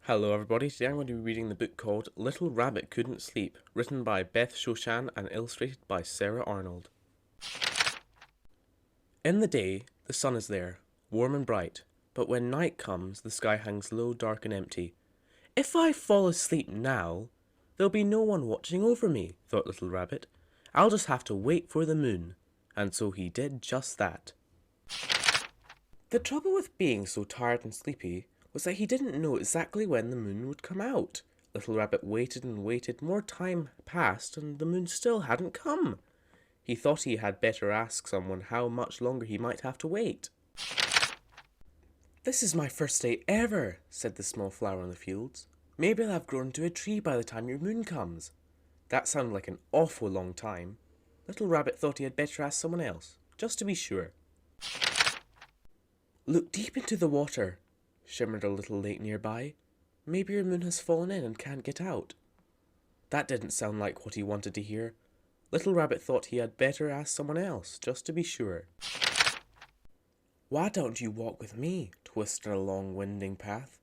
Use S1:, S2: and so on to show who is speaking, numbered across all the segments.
S1: Hello everybody, today I'm going to be reading the book called Little Rabbit Couldn't Sleep, written by Beth Shoshan and illustrated by Sarah Arnold. In the day, the sun is there, warm and bright, but when night comes, the sky hangs low, dark and empty. If I fall asleep now, there'll be no one watching over me, thought Little Rabbit. I'll just have to wait for the moon. And so he did just that. The trouble with being so tired and sleepy was that he didn't know exactly when the moon would come out. Little Rabbit waited and waited, more time passed, and the moon still hadn't come. He thought he had better ask someone how much longer he might have to wait. "This is my first day ever," said the small flower in the fields. "Maybe I'll have grown to a tree by the time your moon comes." That sounded like an awful long time. Little Rabbit thought he had better ask someone else, just to be sure. "Look deep into the water," shimmered a little lake nearby. "Maybe your moon has fallen in and can't get out." That didn't sound like what he wanted to hear. Little Rabbit thought he had better ask someone else, just to be sure. "Why don't you walk with me?" twisted a long winding path.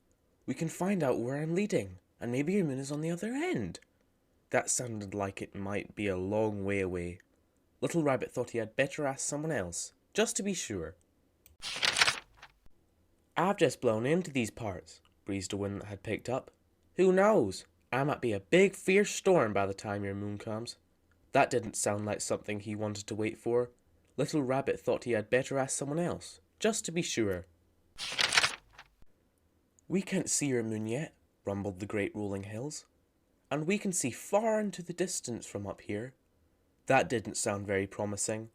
S1: "We can find out where I'm leading, and maybe your moon is on the other end." That sounded like it might be a long way away. Little Rabbit thought he had better ask someone else, just to be sure. "I've just blown into these parts," breezed a wind that had picked up. "Who knows? I might be a big fierce storm by the time your moon comes." That didn't sound like something he wanted to wait for. Little Rabbit thought he had better ask someone else, just to be sure. "We can't see your moon yet," rumbled the great rolling hills. "And we can see far into the distance from up here." That didn't sound very promising.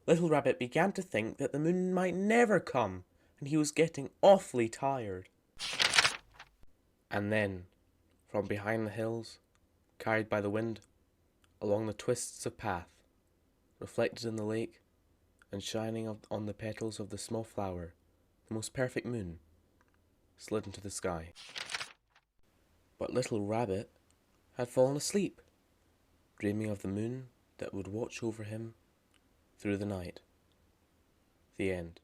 S1: Little Rabbit began to think that the moon might never come, and he was getting awfully tired. And then, from behind the hills, carried by the wind, along the twists of path, reflected in the lake, and shining on the petals of the small flower, the most perfect moon, slid into the sky. But Little Rabbit had fallen asleep, dreaming of the moon that would watch over him through the night. The end.